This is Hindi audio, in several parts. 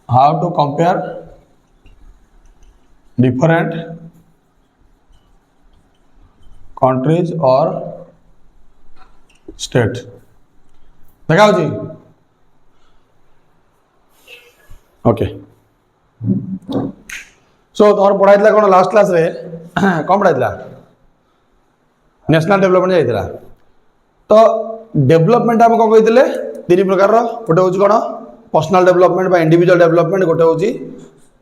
how to compare different countries or state देखा होची ओके सो तुम पढ़ाई कौन लास्ट क्लास रे कौन पढ़ाई नेशनल डेवलपमेंट जाइए तो डेवलपमेंट आम कौन कही तीन प्रकार गोटे हूँ कौन पर्सनाल डेवलपमेंट बा इंडिविजुअल डेवलपमेंट गोटे हूँ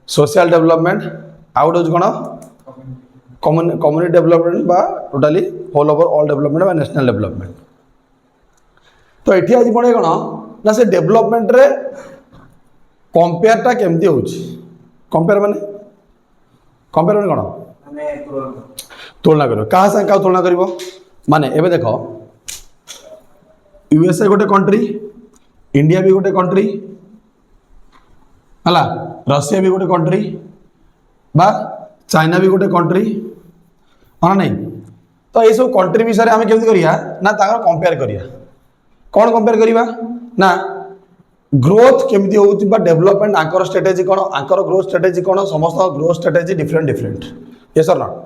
सोशल डेवलपमेंट आउ गोटे हूँ कौन कम्युनिटी डेवलपमेंट बा totally whole overall development बा नेशनल डेवलपमेंट तो ये आज पड़े कौन ना से डेवलपमेंट रे कंपेयरटा केमती हो कंपेयर माने कौन तुलना कर क्या संगे क्या तुलना कर माने एबे देख यूएसए गोटे कंट्री इंडिया भी गोटे कंट्री है रशिया भी गोटे कंट्री बा चाइना भी गोटे कंट्री हाँ नहीं तो ये सब कंट्री विषय आम केमती करिया ना ताकर कंपेयर करिया कौन कंपेयर करिया ना ग्रोथ केमती होउची बा डेवलपमेंट आंकर स्ट्रेटेजी कौन आंकर ग्रोथ स्ट्रेटेजी कौन समस्त growth strategy different different yes और नॉट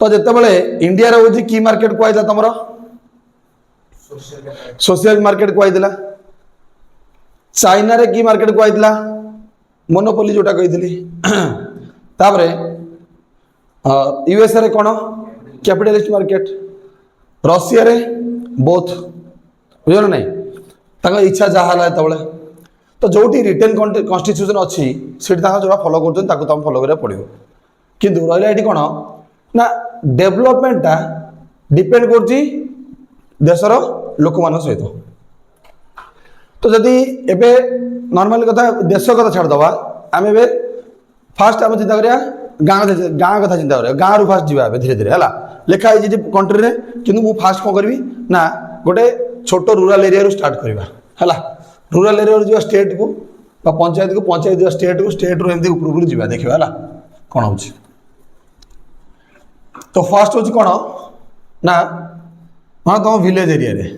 तो जिते बड़े इंडिया रोची की मार्केट कहला तुम सोशल मार्केट कहला चाइना रे की मार्केट कहला मोनोपोली जोटा कही तापरे यूएसए रे कौन कैपिटलिस्ट मार्केट रशिया रे बोथ बुझ ना नहीं ताका इच्छा जहाँ है तो जो रिटेन कन्स्टिट्यूशन अच्छी से जो फॉलो कर तुम फॉलो करा पड़ो किंतु रहा ये कौन ना डेवलपमेंटा डिपेंड कर देशर लोक मान सहित तो जदि एबे नॉर्मल कथा देश कथा छाड़दवा आम ए फास्ट आम चिंता करिया गाँ कथा चिंता करिया गाँ रु फास्ट जावा धीरे धीरे है लिखाई कंट्री रे किंतु मु फास्ट कौन करी ना गोटे छोट रूराल एरिया स्टार्ट करवा है रूराल एरिया जो स्टेट को पंचायत जो स्टेट रू एमती ऊपर जावा देखा है कौन हो तो फास्ट हूँ कौन ना हाँ तुम विलेज एरिया रे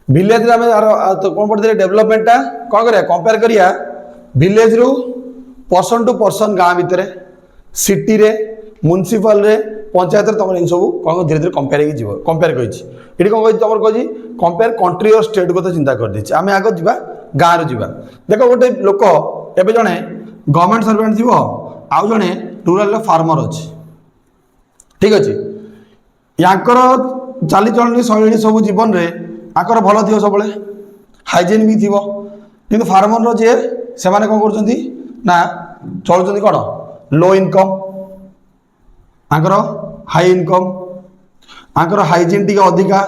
विलेज रे तो कौन पढ़ते डेवलपमेंटा कौन करिया कंपेयर करिया विलेज रु पर्सन टू पर्सन गाँ भितर सिटी रे म्युनिसिपल रे पंचायत रे तुम इन सब कौन धीरे धीरे कंपेयर कही कौन कही तुम कही कंपेयर कंट्री और स्टेट को तो चिंता कर दी आम आग जा गाँव रू जा देख गोटे लोक एवं जड़े गवर्नमेंट सर्वेंट थी आउ जड़े रूराल फार्मर अच्छी ठीक अच्छे याकर चालीचलनी शैली सब जीवन में आकर भल थी सब हाइजीन भी थी कि फार्मर जी से कौन कर चलुँच कौन लो इनकम आकर हाई इनकम आकर हाइजीन टी अधिका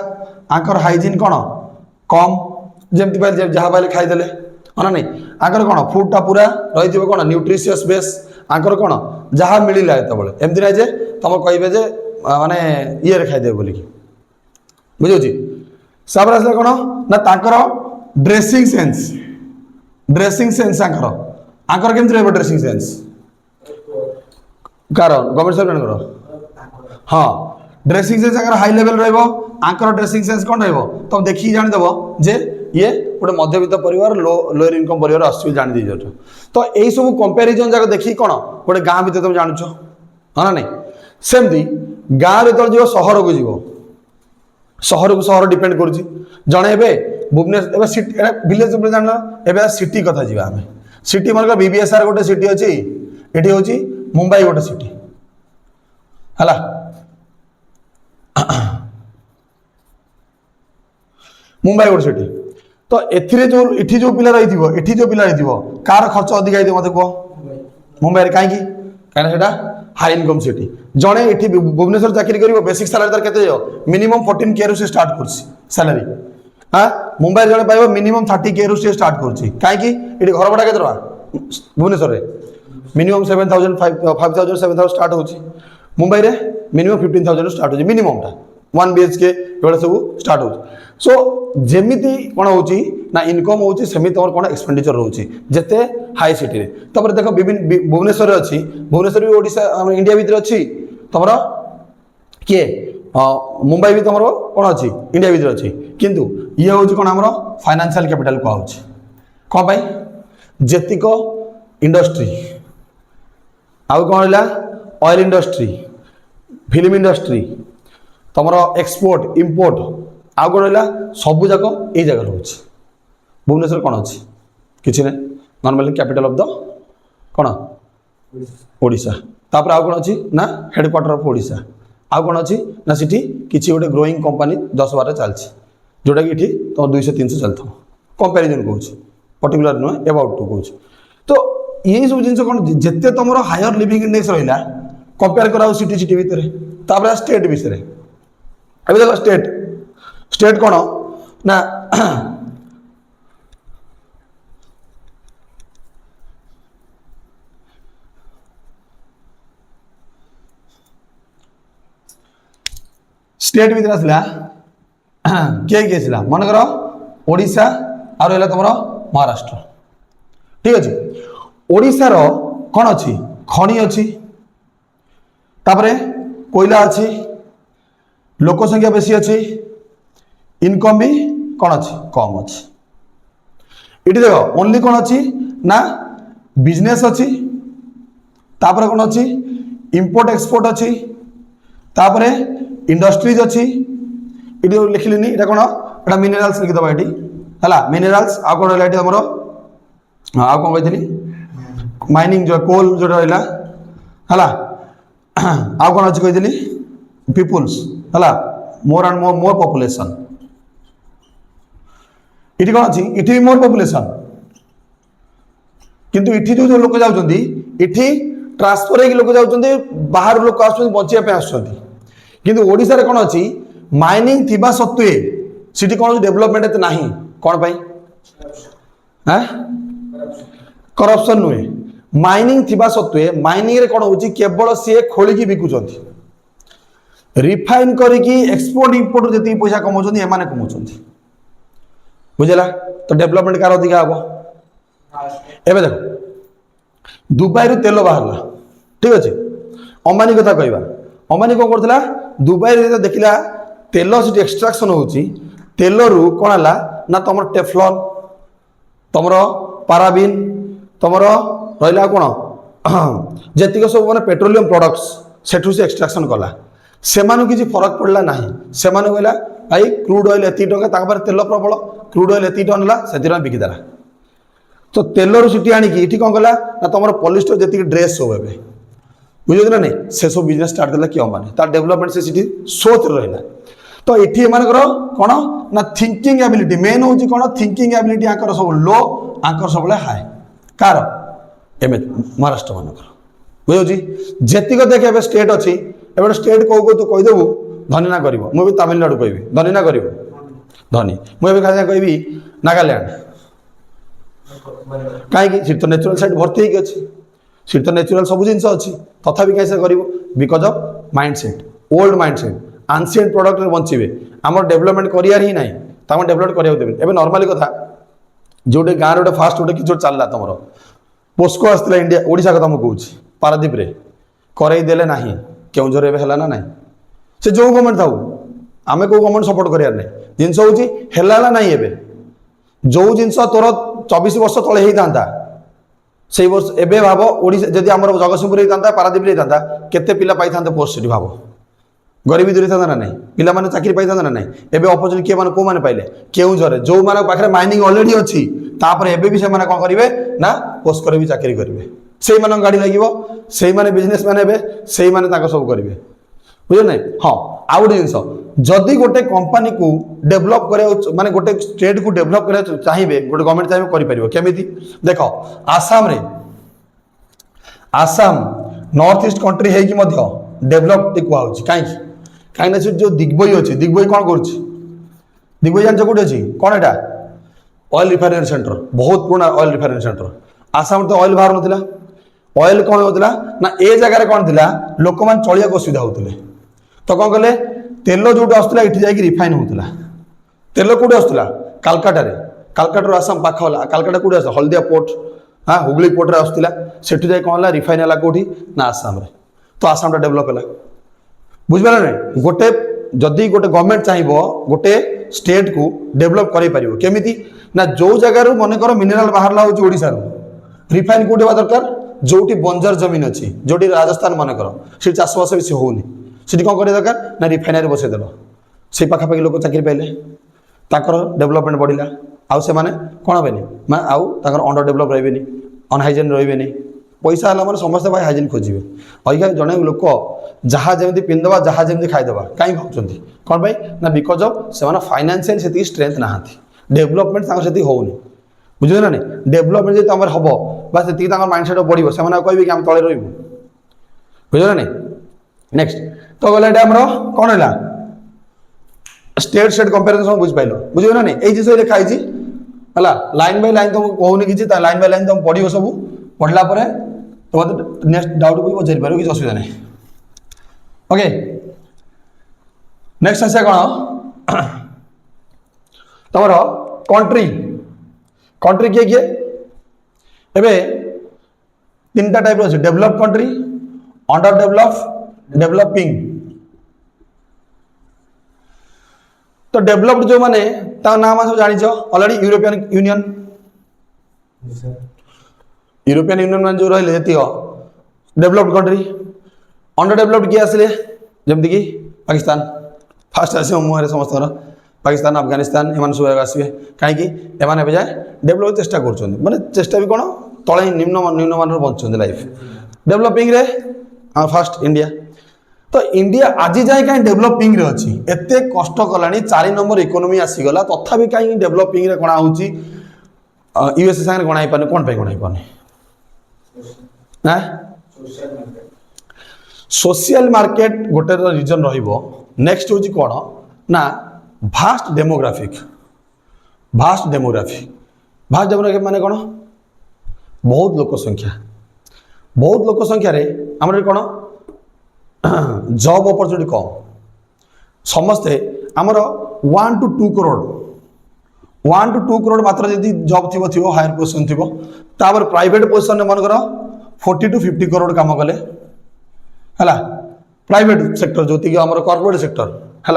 आकर हाइजीन कौन कम जमी जहाँ पाइले खाईदे हाँ नहीं आकर कौन फुडटा पूरा रही कौन न्यूट्रिशियस बेस आंकर कौन जहाँ मिलला ये एमती ना जे तुम कहे माने ये खाईदे बोलिकी बुझे साबर आसला कौन ना तांकर ड्रेसिंग सेन्स आंकर केमती रही ड्रेसिंग सेन्स कार गवर्नमेंट सर्वेंट हाँ dressing sense anchor high level ranker dressing sense कौन तुम देखिए जानीदेव जे ये गोटे मध्यवित्त परिवार लोअर इनकम परिवार आसुच्छी जानी दे तो यही सब कंपेरिजन जाक देखिए कौन गोटे गाँ भितर तुम जानुच हाँ ना नहीं सेमती गाँव जो जीव सहर को जीव सहर को सहर डिपेंड कर जड़े भुवनेश्वर विलेज जान ए सिटी कथा जी आम सिटी मन बीबीएसआर गोटे सिटी अच्छी ये हूँ मुंबई गोटे सिटी है मुंबई गोटे सिटी तो एथिरे जो इठी जो पिला रही कार खर्च अधिक है मत कह मुंबई कहीं कहीं हाई इनकम सिटी जड़े ये भुवनेश्वर चाकरी कर बेसिक सालारी तार के मिनिमम 14 के से स्टार्ट कर सालारी हाँ मुंबई जड़े पाइब मिनिमम 30 के से स्टार्ट कर कहीं घर भड़ा के भुवनेश्वर में मिनिमम 7,000 5,000 7,000 स्टार्ट हो मुंबई रे मिनिमम 15,000 स्टार्ट हो मिनिममटा 1 BHK ये सब स्टार्ट हो सो जेमिति कौन हो इनकम हो सेमि तुम कौन एक्सपेंडिचर रोचे जिते हाई सिटी रे तपर देख विभिन्न भुवनेश्वर अच्छी भुवनेश्वर भी ओडिशा इंडिया भितर अच्छी तुम किए मुंबई भी तुम कौन अच्छी इंडिया भर अच्छी किंतु ये हूँ कौन आम फाइनेंशियल कैपिटल कहुँ कौन पाई जेतिक इंडस्ट्री आउ कौन रहा ऑयल इंडस्ट्री फिल्म इंडस्ट्री तुम एक्सपोर्ट इंपोर्ट आउ कौन रहा सबू जाक ये जगह रोचे भुवनेश्वर कौन अच्छी किसी ना नॉर्मली कैपिटल ऑफ द कौन ओडिशा तापर आउ कौन अच्छी ना हेडक्वार्टर ऑफ ओडिशा आउ कौन अच्छी ना सिटी किसी गोटे ग्रोइंग कंपनी 10-12 चलती जोटा कि तुम 200-300 चलता कंपेरिजन कौच पर्टिकुलर नुहे एबाउट टू कौच तो यही सब जिन कौन जिते तुम हायर लिविंग इंडेक्स रहा कंपेयर कराओ सिटी सिटी भितर तापर स्टेट विषय अभी देख स्टेट स्टेट कौन ना स्टेट भीतर आसला किए मनकर ओडिशा आ रहा तुम महाराष्ट्र ठीक अच्छे ओडिशार कौन अच्छी खनि अच्छी तापरे कोयला अच्छी लोक संख्या बेसी अच्छी इनकम भी कौन अच्छी कम अच्छी ये देख ओनली कौन अच्छी ना बिजनेस अच्छी तापरे कौन अच्छी इंपोर्ट एक्सपोर्ट अच्छी तापरे इंडस्ट्रीज अच्छी ये लिखिनी ये कौन एटा मिनेराल्स लिखिदबा ये है मिनेराल्स आ कौन रहा तुम आ कौन कही माइनिंग जो कोल जो रहा है आ कौन अच्छी कही पीपुल्स है more and more more population ये कौन अच्छी इटी मोर पॉपुलेशन किंतु इटी जो लोक जाऊँगी इटी ट्रांसफर होगी लोक जाऊँगी बाहर लोक बचापी आसुँच किंतु ओडिशा रे कौन अच्छी माइनिंग थिबा सत्वे सिटी कौन डेवलपमेंट एत नाही कौन पाई करप्शन नुहे माइनिंग थिबा सत्वे माइनिंग रे कौन होची केवल सी खोली की बिकुचंती रिफाइन करिकी एक्सपोर्ट इंपोर्ट जति पैसा कमाउछंती एमाने कमाउछंती बुझला तो डेवलपमेंट कार अधिका हबो एबे देखो दुबई रु तेल बाहरला ठीक अच्छे अंबानी कथा कहवा अंबानी कौन करथिला दुबई रे देखिला तेल से एक्सट्राक्शन होची तेल रु कौन है ना तुम टेफ्लॉन तुम पाराबिन तुम रहा कौन जेतिक सब मैंने पेट्रोलियम प्रोडक्ट्स सेठू से एक्सट्राक्शन कला से किसी फरक पड़ला ना से कहला भाई क्रूड ऑयल एति टका तेल प्रबल क्रूड ऑयल एति टन से बिकिदेला तो तेल रु सीटी आनिकी कौन कला ना तुम पॉलिस्टर जी ड्रेस सब ए बुझे ना नहीं से सब बिजनेस स्टार्ट कला किए अंबानी तार डेवलपमेंट से सीटी सोच रहा तो ये एमर कौन ना थिंकिंग एबिलिटी मेन हूँ कौन थिंकिंग एबिलिटी आंकर सब लो आंकर सब हाई कार एम महाराष्ट्र मानकर बुझे जेतिक देख ए स्टेट अच्छी एबे स्टेट कौ कौ तू कहीदेबू धनी ना कर मुझे तमिलनाडु कहि धनी ना कर धनी मुझे कहि नागालैंड कहीं तो नेचुरल साइड भर्ती होगी अच्छी सी तो नेचुरल सब जिन अच्छी तथापि कहीं से कर because of mindset old mindset ancient product बचे आम डेवलपमेंट करार ही ना तुम डेवलप कराया देवे एवं नॉर्मली कथा जो गाँव रोटे फास्ट गोटे कि चलला तुम पोस्को आसला इंडिया ओडिशा कथा मुझे कौच पारादीप करईदेले ना केउझर एवं है ना ना से जो गवर्नमेंट था आम कौ गवर्नमेंट सपोर्ट करार ना जिनस हूँ ना एवं जो जिनस तोर 24 वर्ष तले होता से वर्ष एवं भाव ओडिशा जदि आम जगतसिंहपुर होता पारादीप होता केते पिला पाई था पोस्ट से भाव गरीबी दूरी था ना नहीं पिला माने चाकरी पाई था ना नहीं एवं अपॉर्चुनिटी किए कौ मैंने पाइले केउझर जो मान पाखे माइनिंग ऑलरेडी अच्छी तापर एबे भी से कौन करेंगे ना पोस्ट भी चाकरी करेंगे से गाड़ी लगे से बिजनेस मैंने से सब करेंगे बुझे ना हाँ आउ गोटे जिनस जदि गोटे कंपनी को डेभलप कर माने गोटे स्टेट को डेभलप कर चाहिए गोटे गवर्नमेंट चाहिए केमी देख आसाम रे आसाम नॉर्थ ईस्ट कंट्री है डेभलप कहुच्छी कहीं कहीं जो दिग्बई अच्छी दिग्बई कौन कर दिग्बई जान कौटे अच्छी कौन एटा ऑयल रिफाइनरी सेंटर बहुत पुराना ऑयल रिफाइनरी सेंटर आसाम तो ऑयल बाहर ना ऑयल कौन होता ना ए जगार कौन थी लोक मैंने चलिया असुविधा होते तो कौन कले तेल जो आसला ये जा रिफाइन होता तेल कौटे आसला कालकाटा कालकाटा आसाम पाख कालकाटा कौटे आस हल्दिया पोर्ट हाँ हुगली पोर्ट आसला से कौन है रिफाइन है कौटी ना आसाम तो आसाम डेभलप है बुझे ना गोटे जदि गोटे गवर्नमेंट चाहिए गोटे स्टेट को डेभलप कर केमी ना जो जगार मन कर मिनेराल बाहर ओडिशा रिफाइन कौटी हवा दरकार जोटी बंजर जमीन अच्छी जोटी राजस्थान मन कर से चाषबास बेसी होनी से कौन कर दरकार ना रिफाइनरी बसईदेल से पाखापाखि लोक चाकरी पाइले डेभलपमेंट बढ़ला आउ से माने कौन हे आउ अंडर डेभलप रही अनहाइजेन रही पैसा है मैंने समस्त भाई हाइजेन खोजे अहिका जड़े लोक जहाँ जमी पिंधवा जहाँ जमी खाईदवा कहीं भावुं कौन भाई ना बिकज अफ से फाइनान्शियल से स्ट्रेंथ ना डेभलपमेंट से होनी बुझे ना नहीं डेभलपमेंट जी तुम हम बस से माइंडसेट बढ़ो से कहे कि आम तले रही बुझे ना नहीं नेक्स्ट तो गला ये कौन है स्टेट कंपेरिजन बुझिपाल बुझे ना नहीं ये जिस लिखाई है लाइन बाय लाइन तुमको कहूनी कि लाइन बाय लाइन तुम पढ़ो सब पढ़ला तो मतलब नेक्स्ट डाउट भी पचारि पार कि असुविधा नहीं ओके नेक्स्ट आसा कौन तुम कंट्री कंट्री किए किए एबे तीन टाइप अच्छे डेभलप कंट्री अंडर डेभलप डेभलपिंग तो डेभलप्ड जो माने नाम सब जानी already European union European union मान जो रही डेभलप्ड कंट्री अंडर डेभलप्ड किए आसिले जमती कि पाकिस्तान फास्ट आस मुहर समस्त पाकिस्तान अफगानिस्तान एम सब आसवे कहीं एम जाए डेभलप चेष्टा कर माने चेष्टा भी कौन तले निम्न निम्न मान बंचुं लाइफ डेभलपिंग रे फास्ट इंडिया तो इंडिया आज जाए कहीं डेभलपिंग रे अच्छी एत कष्ट कला 4 नंबर इकोनोमी आसीगला तथापि कहीं डेभलपिंग रे गणा होची यूएसए संगे गणाई पाने कौन पे गणाई पाने ना सोशल मार्केट गोटे रीजन रहिबो नेक्स्ट होची कौन ना भास्ट डेमोग्राफिक माने कौन बहुत लोक संख्या रे हमर कौन जॉब अपॉर्चुनिटी कम समस्ते आमर 1 to 2 करोड़ 1 to 2 करोड़ मात्र यदि जॉब थी हायर पोजिशन थी तापर प्राइवेट पोजिशन मन कर 40 to 50 करोड़ काम कले है प्राइवेट सेक्टर जो आम कॉर्पोरेट सेक्टर है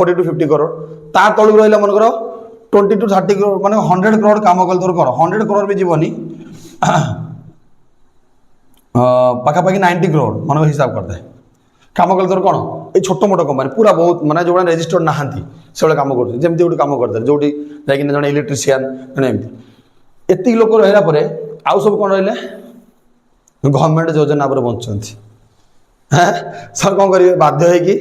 40 to 50 करोड़ ता तलू रहा मन कर 20 to 30 करोड़ माने 100 करोड़ काम कल तोर कर 100 करोड़ भी जीवनी पाखापाखि 90 करोड़ मन हिसाब करते काम कल तोर कौन ये छोट मोट कंपनी पूरा बहुत माने जो रेजिस्टर्ड नहांती से काम करते गोटे काम करते जो जन इलेक्ट्रीशियन एमती एति लोक रहा आउ सब कौन रही गवर्नमेंट योजना पर बंचुंट सर कौन करेंगे बाध्य है कि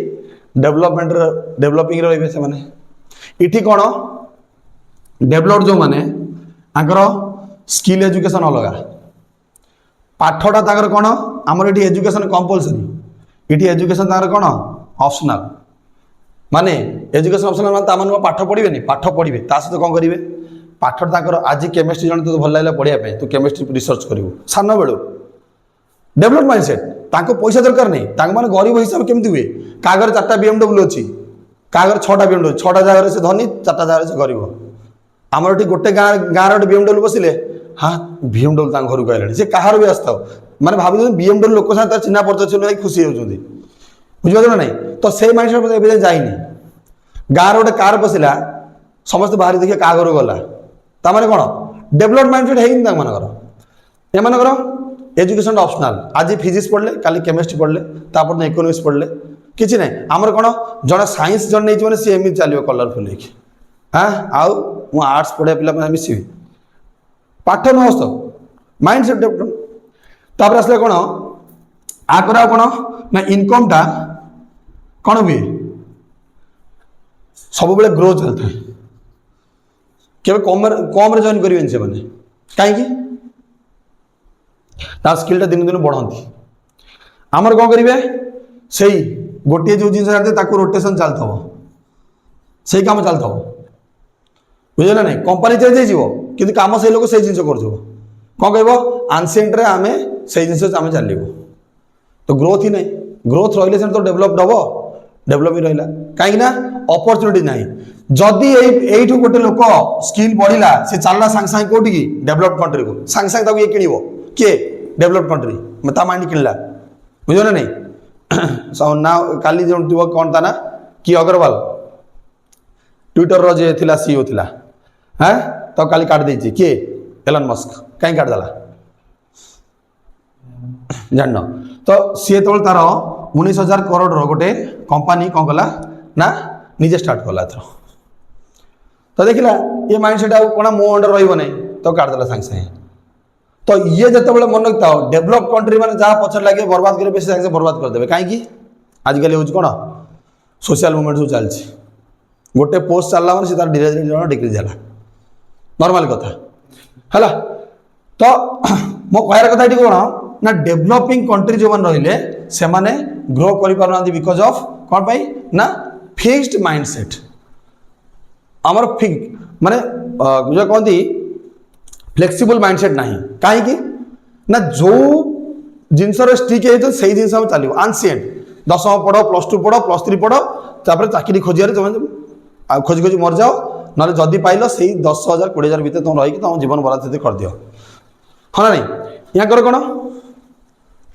डेभलपमेंट डेभलपिंग रही से माने इठी कौन डेभलप्ड जो माने आंकर स्किल एजुकेशन अलग पाठटा ताकर कौन आमर ये एजुकेशन कंपलसरी ये एजुकेशन ताकर कौन ऑप्शनल माने एजुकेशन ऑप्शनल माने तामान पाठ पढ़िबेनी पाठ पढ़िबे ता सहित कौन करिवे पाठ ताकर आज केमिस्ट्री जन तो भल लागला पढ़िया तू केमिस्ट्री रिसर्च करिवो सान बेलू डेभलप माइंडसेट ताको पैसा दरकार नहीं ताको माने गरीब हिसाब केमती हुए कागर 4टा BMW अच्छी कागर 6टा BMW 6टा जगह से धनी 4टा जगह से गरीब आमर गोटे गाँव BMW बसिले हाँ BMW घर को आए कहार भी आसता माने भाव BMW लोक साथ चिन्हा परिचय खुशी होती बुझे ना नहीं तो से माइंडसेट जाइनी गाँव गोटे कार पशिला समस्त बाहर देखिए क्या घर गला ताने कौन डेभलप माइंडसेट है एमर एजुकेशन ऑप्शनल आज फिजिक्स पढ़ले काली केमिस्ट्री पढ़ले तापर इकोनॉमिक्स पढ़ले किसी ना आमर कौन जड़े साइंस जन नहीं सी एमती चलो कलरफुल हाँ आउ मु आर्ट्स पढ़ा पिला मिसि पाठ नस्त माइंडसेट डेभलप तापर आसले कौन आकर कौन ना इनकम टा कौन हुए सब बेले ग्रो चलता है केवल कम जॉइन करेंगे से मैंने कहीं स्किल दिन दिन बढ़ती आमर कौन करेंगे से गोटे जो जिन रोटेशन चलता से कम चलता बुझे ना नहीं कंपनी चेंज हो कि कम से लोग से जिन कर कौन कह आनसेंट आम से जिन आम चलो तो ग्रोथ ही नहीं ग्रोथ रही तो डेभलप्ड हम डेभलपिंग रहा कहीं अपॉर्चुनिटी ना जदि यू गोटे लोक स्किल बढ़ला से चलना सांगे सांगे कौटी की डेभलप्ड कंट्री को सांगे सांगे ये किणव किए डेभलप्ड कंट्री ता माइंड किणला बुझे ना नहीं ना काली जो कौन ता ना कि अग्रवाल ट्विटर रो जे थिला सीईओ थिला हाँ तो काली काट देछि किए एलन मस्क कहीं काट देला जान तो सी तो तार 19,000 करोड़ गोटे कंपनी कौन कला ना निजे स्टार्ट कला एथर तो देखला ये माइंड सेट कौन मो अंडर रही नहीं तो काट देला सांगे सांगे तो ये जिते बड़े मन रखता हो डेभलप कंट्री मैंने जहाँ पछर लगे बर्बाद करे बेसी सांगे बर्बाद करदे कहीं आजिकल हूँ कौन सोशल मूवमेंट सब चलती गोटे पोस्ट चलला मैंने तार धीरे धीरे डिक्रीज है नॉर्मल कथा है तो मो कहर कथा ये कौन ना डेभलपिंग कंट्री जो मैंने रहिले से माने ग्रो कर पारना बिकज ऑफ कौन पाई ना फिक्स्ड माइंडसेट आमर माने जो कहती फ्लेक्सिबल माइंडसेट नहीं कहीं ना जो जिनसर स्टिक है से जिन चलो आंसिएंट 10 पढ़ +2 पढ़ +3 पढ़ तापर चाकरी खोजियार तुम खोजी खोजी मर जाओ ना जदि पाइल से 10,000 20,000 भितर तुम रही तुम जीवन बराद कर दियो हाँ ना नहीं यहाँ कौन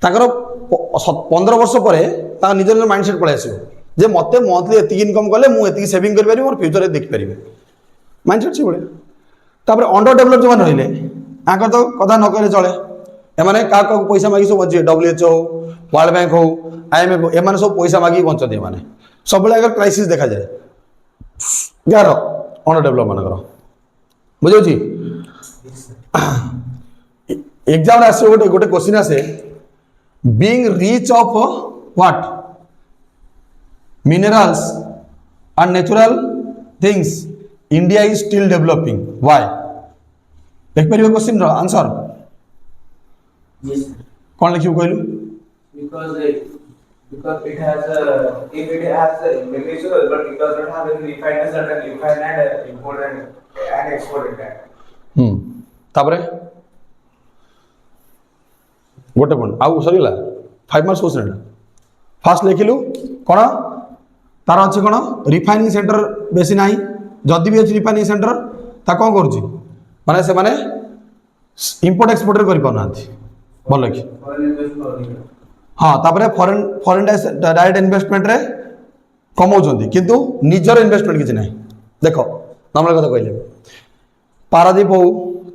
ताकर 15 वर्ष पर निज निज माइंडसेट पलि आस मत मंथली एति इनकम कले मुझे सेविंग कर मोर फ्यूचर देखिपारे माइंडसेट से भाई अंडर डेभलप जो मैंने रहिले यहाँ तो कथा न कहले चले एमाने क्या पैसा मागी सब बचे WHO हो वर्ल्ड बैंक हो IMF हो एमाने सब पैसा मागी बंचते एमाने सब अगर क्राइसिस देखा जाए यार अंडर डेभलप मानकर बुझे एग्जाम आसे गोटे गोटे क्वेश्चन आसे being rich of what minerals and natural things India is still developing why देख पारिबो क्वेश्चन रो आंसर कौन लिखियो कहलु because it has if it has natural but it does not have any refined and import and export in that तापरे गोटे पॉइंट आउ सरीला 5 मार्क्स क्वेश्चन फास्ट लिखिलु कौन तार अच्छे कौन रिफाइनिंग सेंटर बेसी ना जदि भी अच्छी रिफाइनिंग सेंटर ता कौन करुच्ची माने से माने इंपोर्ट एक्सपोर्ट कर पाना भल कि हाँ तापरे फॉरेन डायरेक्ट इन्वेस्टमेंट रे कमाउछंती किंतु निजर इन्वेस्टमेंट किसी ना देख नॉर्मल कथा कहले पारादीप हो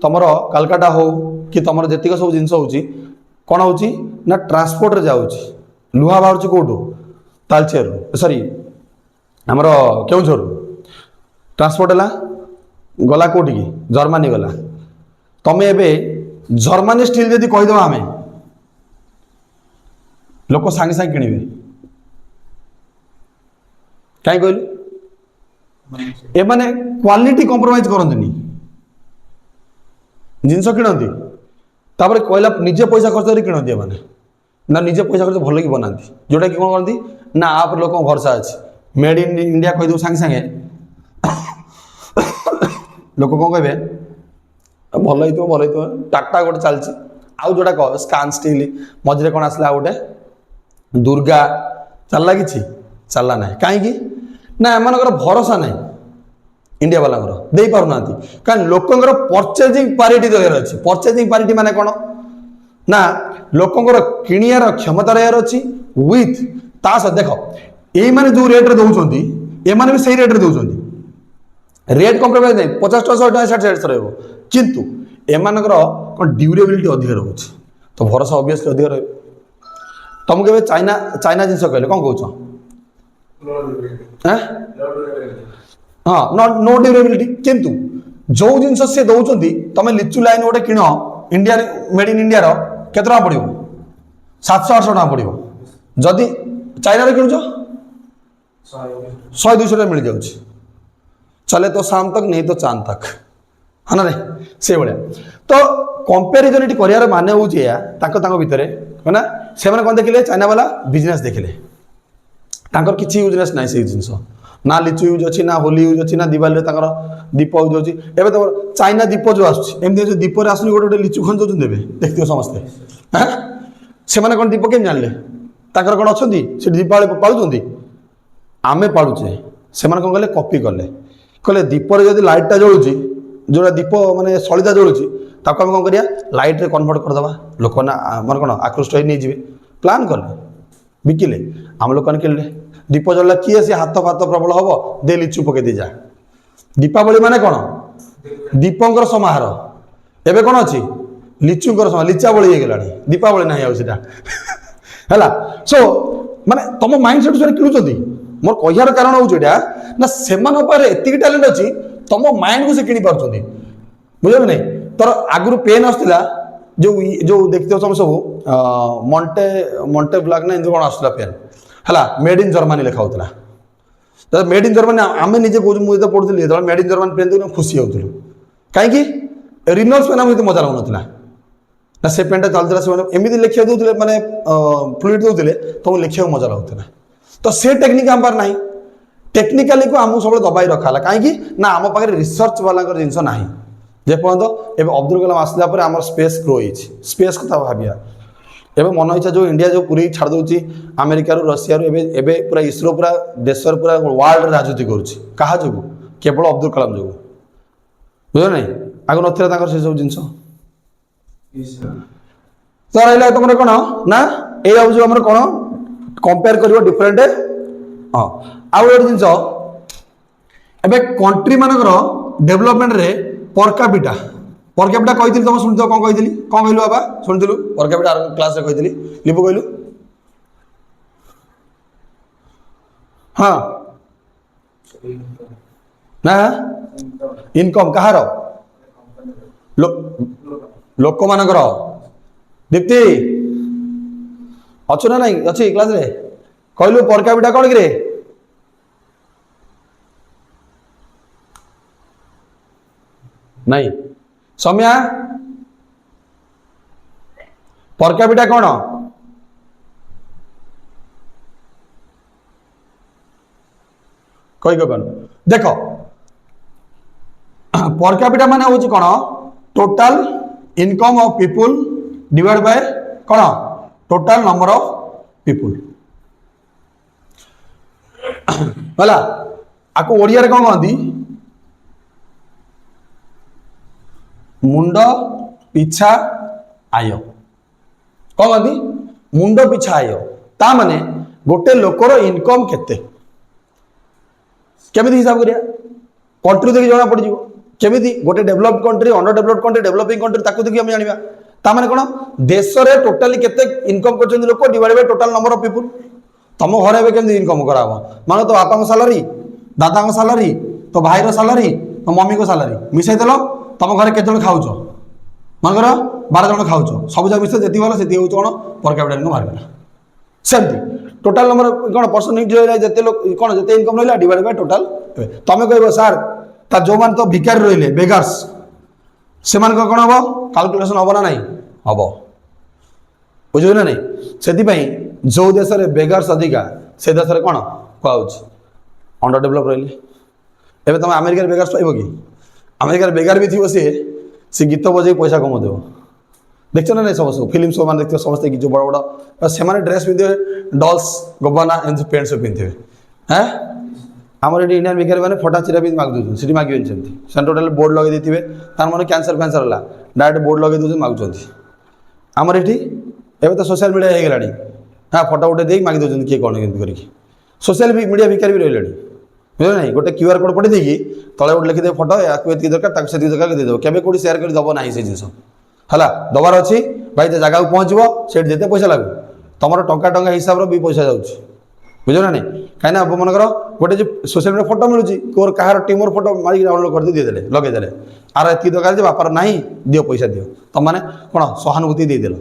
तुमर कलकाता हो कि तुम जीक सब जिन कौन हो ना ट्रांसपोर्ट रे जाऊँगी लुहा बाहर कौटू तालचेर सॉरी आमर केउझर ट्रांसपोर्ट है गला कौटी की जर्मनी गला तुम ए जर्मनी स्टील जदि कहीदेव आम लोक सांगे सांगे किणवे कहीं कहलु एमाने क्वालिटी कंप्रोमाइज करंतनी जिनस किणती तापर कहला निजे पैसा खर्च कर किणती एमाने ना निजे पैसा खर्च भल कि बनाती जोटा कि कौन करती ना आप लोक भरसा अच्छे मेड इन इंडिया कहीदेव सांगे सांगे लोक कौन कहे भल हो टाटा गोटे चलती आउ जोटा कह स्कान स्टील मझे कौन आसला गोटे दुर्गा चलला कि चलला ना कहीं ना एम भरोसा ना इंडिया वाला दे पारना कहीं लोकंर परचेजिंग पारिटी देर अच्छी परचेजिंग पारिटी माने कौन ना लोकंर किणियार क्षमता रहार अच्छी विथ ता सह देख ये मैंने जो रेट दौरान एम भी सही रेट दौरान रेट कम्प्रोमाइज नहीं 50 टका 100 टका 60 रहा किंतु एमानकर कौन ड्यूरेबिलिटी अधिक रोचे तो भरोसा ऑब्वियसली अधिक रही तुम के चाइना चाइना जिनस कहले कौन कौन हाँ नो ड्यूरेबिलिटी किंतु जो जिनस सी दौरान तुम लिचु लाइन गोटे किण इंडिया मेड इन इंडिया केते टका पड़ो 700-800 टका पड़ो जदि चाइना किणुच 100-200 मिल जाऊँ चले तो शाम तक नहीं तो चांद तक है ना नहीं से भाया तो कंपेरिजन ये कर मान हूँ भितर है ना से कौन देखिले चाइना वाला बिजनेस देखिले किसी यूजनेस ना से जिनस ना लिचु यूज अच्छी ना होली यूज अच्छी ना दिवाली दीप यूज अच्छी एवं तो चाइना दीप जो आसमती दीप आसुनी गोटे गोटे लिचु खंड देवे देखते समस्ते हाँ से कौन दीप केम जान कौन अच्छा दीपावली पालुंट आम पालुचे से कौन कले कॉपी कले कहले दीपर जब लाइटा जलुची जोड़ा दीप माने सलिता जलुची ताको कौन करिया लाइट रे कन्वर्ट करदे लोक ना मन कौन आकृष्ट हो नहीं प्लान कले ବିକିଲେ ଆମ ଲୋକମାନେ କିଣିଲେ। ଦୀପ ଜଳିଲା କିଏ ସେ ହାତ ଫାତ ପ୍ରବଳ ହବ ଦେ ଲିଚୁ ପକେଇ ଦେଇ ଯା। ଦୀପାବଳି ମାନେ କ'ଣ ଦୀପଙ୍କର ସମାହାର। ଏବେ କ'ଣ ଅଛି ଲିଚୁଙ୍କର ସମାହାର, ଲିଚାବଳି ହେଇଗଲାଣି, ଦୀପାବଳି ନାହିଁ ଆଉ ସେଟା ହେଲା। ସୋ ମାନେ ତମ ମାଇଣ୍ଡ ସେଟ୍ ସେମାନେ କିଣୁଛନ୍ତି। ମୋର କହିବାର କାରଣ ହେଉଛି ଏଇଟା ନା ସେମାନଙ୍କ ପାଖରେ ଏତିକି ଟ୍ୟାଲେଣ୍ଟ ଅଛି ତମ ମାଇଣ୍ଡକୁ ସେ କିଣି ପାରୁଛନ୍ତି। ବୁଝିଲ ନାଇଁ? ତୋର ଆଗରୁ ପେନ୍ ଆସୁଥିଲା ଯୋଉ ଦେଖିଥିବ ତମେ ସବୁ ମଣ୍ଟେ ବ୍ଲାକ୍ ନା ଏମିତି କ'ଣ ଆସୁଥିଲା ପେନ୍ ହେଲା, ମେଡ୍ ଇନ୍ ଜର୍ମାନୀ ଲେଖା ହେଉଥିଲା। ମେଡ୍ ଇନ୍ ଜର୍ମାନୀ ଆମେ ନିଜେ କହୁଛୁ, ମୁଁ ଯେତେବେଳେ ପଢ଼ୁଥିଲି ଯେତେବେଳେ ମେଡ୍ ଇନ୍ ଜର୍ମାନୀ ପେନ୍ ଦେଖି ଖୁସି ହେଉଥିଲୁ। କାହିଁକି ରିନଲ୍ସ ପେନ୍ ଆମକୁ ଏତେ ମଜା ଲାଗୁନଥିଲା ନା, ସେ ପେନ୍ଟା ଚାଲୁଥିଲା, ସେମାନେ ଏମିତି ଲେଖିବାକୁ ଦେଉଥିଲେ, ମାନେ ଫ୍ଲୁଇଡ୍ ଦେଉଥିଲେ, ତମକୁ ଲେଖିବାକୁ ମଜା ଲାଗୁଥିଲା। ତ ସେ ଟେକ୍ନିକ୍ ଆମ ପାଖରେ ନାହିଁ। ଟେକ୍ନିକାଲିକୁ ଆମକୁ ସବୁବେଳେ ଦବାଇ ରଖା ହେଲା। କାହିଁକି ନା ଆମ ପାଖରେ ରିସର୍ଚ୍ଚ ବାଲାଙ୍କର ଜିନିଷ ନାହିଁ। ଯେପର୍ଯ୍ୟନ୍ତ ଏବେ ଅବଦୁଲ କଲାମ ଆସିଲା ପରେ ଆମର ସ୍ପେସ୍ ଗ୍ରୋ ହେଇଛି। ସ୍ପେସ୍ କଥା ଭାବିବା ଏବେ ମନ ଇଚ୍ଛା ଯେଉଁ ଇଣ୍ଡିଆ ଯେଉଁ ପୁରୀ ଛାଡ଼ି ଦେଉଛି ଆମେରିକାରୁ ରଷିଆରୁ, ଏବେ ପୁରା ଇସ୍ରୋ ପୁରା ଦେଶର ପୁରା ୱାର୍ଲଡରେ ରାଜୁତି କରୁଛି। କାହା ଯୋଗୁଁ? କେବଳ ଅବଦୁଲ କଲାମ ଯୋଗୁଁ। ବୁଝିଲ ନାହିଁ? ଆଗ ନଥିଲା ତାଙ୍କର ସେସବୁ ଜିନିଷ। ତ ରହିଲା ତମର କ'ଣ ନା ଏଇ ହେଉଛି ଆମର କ'ଣ କମ୍ପେୟାର କରିବ ଡିଫରେଣ୍ଟ। ହଁ, ଆଉ ଗୋଟେ ଜିନିଷ ଏବେ କଣ୍ଟ୍ରି ମାନଙ୍କର ଡେଭଲପମେଣ୍ଟରେ ପର କ୍ୟାପିଟା କହିଥିଲି, ତମ ଶୁଣିଥିବ କ'ଣ କହିଥିଲି? କ'ଣ କହିଲୁ ବାବା? ଶୁଣିଥିଲୁ ପର କ୍ୟାପିଟା କ୍ଲାସରେ କହିଥିଲି। ଲିପୁ କହିଲୁ? ହଁ ନା ଇନକମ୍ କାହାର? ଲୋକମାନଙ୍କର। ଦୀପ୍ତି ଅଛୁ ନା ନାଇଁ? ଅଛି କ୍ଲାସରେ? କହିଲୁ ପର କ୍ୟାପିଟା କ'ଣ କିରେ? ନାଇଁ ସୌମ୍ୟା ପର କ୍ୟାପିଟା କ'ଣ? କହିପାରୁନ? ଦେଖ ପର କ୍ୟାପିଟା ମାନେ ହେଉଛି କ'ଣ? Total income of people divide by କ'ଣ? ଟୋଟାଲ ନମ୍ବର ଅଫ୍ ପିପୁଲ ହେଲା। ଆକୁ ଓଡ଼ିଆରେ କ'ଣ କହନ୍ତି? ମୁଣ୍ଡ ପିଛା ଆୟ। କ'ଣ କହନ୍ତି? ମୁଣ୍ଡ ପିଛା ଆୟ। ତା ମାନେ ଗୋଟେ ଲୋକର ଇନକମ୍ କେତେ, କେମିତି ହିସାବ କରିବା? କଣ୍ଟ୍ରି ଦେଖି ଜଣା ପଡ଼ିଯିବ। କେମିତି? ଗୋଟେ develop country, under develop country, developing country, ତାକୁ ଦେଖି ଆମେ ଜାଣିବା। ତା ମାନେ କ'ଣ? ଦେଶରେ ଟୋଟାଲି କେତେ ଇନକମ୍ କରୁଛନ୍ତି ଲୋକ divide by total number of people. ତମ ଘରେ ଏବେ କେମିତି ଇନକମ୍ କରାହବ? ମାନେ ତୋ ବାପାଙ୍କ ସାଲାରୀ, ଦାଦାଙ୍କ ସାଲାରୀ, ତୋ ଭାଇର ସାଲାରୀ, ତୋ ମମିଙ୍କ ସାଲାରୀ ମିଶାଇ ଦେଲ, ତମ ଘରେ କେତେ ଜଣ ଖାଉଛ? ମନେକର 12 ଜଣ ଖାଉଛ, ସବୁ ଯାକ ମିଶିଲେ ଯେତିକି ଗଲା ସେତିକି ହେଉଛି କ'ଣ? ପର କ୍ୟାପିଟା ଇନକମ୍ ବାହାରିଗଲା। ସେମିତି ଟୋଟାଲ ନମ୍ବର କ'ଣ ପରସେଣ୍ଟ ରହିଲା, ଯେତେ ଲୋକ କ'ଣ ଯେତେ ଇନକମ୍ ରହିଲା ଡିଭାଇଡ୍ ବାଇ ଟୋଟାଲ। ତମେ କହିବ ସାର୍ ତା ଯେଉଁମାନେ ତ ଭିକାରୀ ରହିଲେ ବେଗାର୍ସ, ସେମାନଙ୍କ କ'ଣ ହବ? କାଲକୁଲେସନ୍ ହବ ନା ନାହିଁ? ହବ। ବୁଝିବ ନା ନାହିଁ? ସେଥିପାଇଁ ଯେଉଁ ଦେଶରେ ବେଗାର୍ସ ଅଧିକା ସେ ଦେଶରେ କ'ଣ କୁହାହେଉଛି? ଅଣ୍ଡର ଡେଭଲପ୍ ରହିଲେ। ଏବେ ତମେ ଆମେରିକାରେ ବେଗାର୍ସ ପାଇବ କି? ଆମେରିକାରେ ବେଗାର ବି ଥିବ, ସେ ଗୀତ ବଜେଇ ପଇସା କମଉଥିବ। দেখছো না সমস্ত ফিল্ম শো মানে দেখতে সমস্ত কিছু বড় বড় সেমানে ড্রেস পিঁধে ডলস গবানা এমনি প্যান্ট সব পিঁধে হ্যাঁ আমার এটি ইন্ডিয়ান ভিখারি মানে ফটা চিরা পিঁধি মাগুছেন সেটি মাগিবেন সেমতি ସେମାନେ ଟୋଟାଲ ବୋର୍ଡ଼ ଲଗାଇ ଦେଇଥିବେ ତାର ମାନେ କ୍ୟାନ୍ସର ଫ୍ୟାନ୍ସର ହେଲା ଡାଇରେକ୍ଟ ବୋର୍ଡ଼ ଲଗାଇ ଦେଉଛନ୍ତି ମାଗୁଛନ୍ତି। ଆମର ଏଠି ଏବେ ତ ସୋସିଆଲ ମିଡ଼ିଆ ହେଇଗଲାଣି ହଁ ଫଟୋ ଗୋଟେ ଦେଇକି ମାଗି ଦେଉଛନ୍ତି କିଏ କ'ଣ କେମିତି କରିକି ସୋସିଆଲ ମିଡ଼ିଆ ଭିକାରୀ ବି ରହିଲେଣି ବୁଝିଲ ନାହିଁ। ଗୋଟେ କ୍ୟୁଆର କୋଡ଼ ପଠାଇ ଦେଇକି ତଳେ ଗୋଟେ ଲେଖିଦେବେ ଫଟୋ ୟାକୁ ଏତିକି ଦରକାର ତାକୁ ସେତିକି ଦରକାର ଦେଇଦେବ କେବେ କେଉଁଠି ସେୟାର କରି ଦେବ ନାହିଁ ସେ ଜିନିଷ ହେଲା ଦେବାର ଅଛି ଭାଇ ସେ ଜାଗାକୁ ପହଞ୍ଚିବ ସେଇଠି ଯେତେ ପଇସା ଲାଗୁ ତୁମର ଟଙ୍କା ଟଙ୍କା ହିସାବର ବି ପଇସା ଯାଉଛି ବୁଝିଲ ନା ନାହିଁ। କାହିଁକିନା ମନେକର ଗୋଟେ ଯେ ସୋସିଆଲ ମିଡ଼ିଆ ଫଟୋ ମିଳୁଛି କୋର କାହାର ଟିମର ଫଟୋ ମାରିକି ଡାଉନଲୋଡ଼ କରିଦେଇ ଦେଇଦେଲେ ଲଗେଇଦେଲେ ଆର ଏତିକି ଦରକାର ଯେ ବାପାର ନାହିଁ ଦିଅ ପଇସା ଦିଅ ତୁମମାନେ କ'ଣ ସହାନୁଭୂତି ଦେଇଦେଲ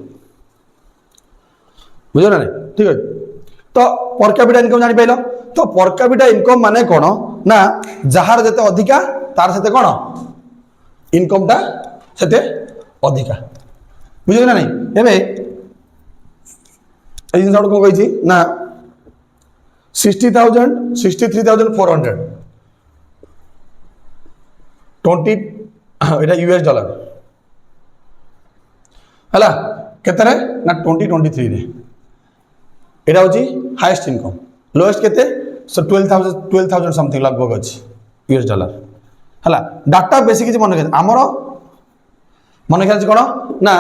ବୁଝିଲ ନା ନାହିଁ। ଠିକ୍ ଅଛି ତ ପର କ୍ୟାପିଟା ଇନକମ୍ ଜାଣିପାରିଲ ତ ପର କ୍ୟାପିଟା ଇନକମ୍ ମାନେ କ'ଣ ନା ଯାହାର ଯେତେ ଅଧିକା ତାର ସେତେ କ'ଣ ଇନକମ୍ଟା ସେତେ ଅଧିକା ବୁଝିଲ ନା ନାହିଁ। ଏବେ এই জিনিস କ'ଣ କହିଛି ନା 60,000 63,400 20 এটা यूएस डॉलर है केतरे ना 2023 रे এটা হচ্ছে হাইয়েস্ট ইনকম লোয়েস্ট কেতে সো 12,000 समथिंग लगभग अच्छी यूएस डॉलर है डाटा बेसी किसी मन रखा आमर मन रखा कौन ना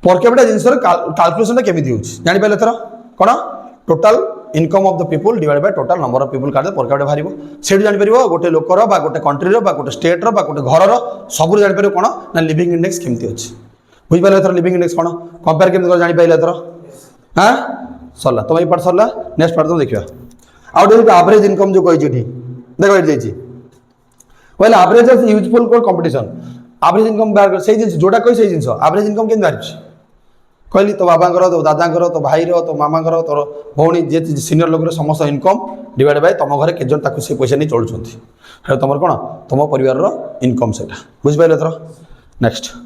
पर कैपिटा जिनसर कैलकुलेशन केमी हो जापारे थर କ'ଣ total income of the people divide by total number of people କାଢ଼ିଲେ ପର କ୍ୟାପିଟା ବାହାରିବ ସେଇଠୁ ଜାଣିପାରିବ ଗୋଟେ ଲୋକର ବା ଗୋଟେ କଣ୍ଟ୍ରିର ବା ଗୋଟେ ଷ୍ଟେଟ୍ର ବା ଗୋଟେ ଘରର ସବୁରୁ ଜାଣିପାରିବ କ'ଣ ନା ଲିଭିଂ ଇଣ୍ଡେକ୍ସ କେମିତି ଅଛି ବୁଝିପାରିଲେ ଏଥର ଲିଭିଂ ଇଣ୍ଡେକ୍ସ କ'ଣ କମ୍ପେୟାର କେମିତି କ'ଣ ଜାଣିପାରିଲେ ଏଥର ହଁ ସରିଲା ତମ ଏଇ ପାର୍ଟ ସରିଲା ନେକ୍ସଟ ପାର୍ଟ ତ ଦେଖିବା ଆଉ ଗୋଟେ ଆଭରେଜ ଇନକମ୍ ଯେଉଁ କହିଛି ଏଠି ଦେଖ ଏଠି ଦେଇଛି କହିଲେ ଆଭରେଜ ୟୁଜଫୁଲ ଫର କମ୍ପିଟିସନ୍ ଆଭରେଜ ଇନକମ୍ ବାହାର ସେଇ ଜିନିଷ ଯୋଉଟା କହି ସେଇ ଜିନିଷ ଆଭରେଜ ଇନକମ୍ କେମିତି ବାହାରିଛି କହିଲି ତୋ ବାବାଙ୍କର ତୋ ଦାଦାଙ୍କର ତୋ ଭାଇର ତୋ ମାମାଙ୍କର ତୋର ଭଉଣୀ ଯେ ସିନିୟର ଲୋକର ସମସ୍ତ ଇନକମ୍ ଡିଭାଇଡ୍ ବାଇ ତମ ଘରେ କେତେ ଜଣ ତାକୁ ସେ ପଇସା ନେଇ ଚଳୁଛନ୍ତି ସେଇଟା ତମର କ'ଣ ତମ ପରିବାରର ଇନକମ୍ ସେଇଟା ବୁଝିପାରିଲେ ଏଥର ନେକ୍ସଟ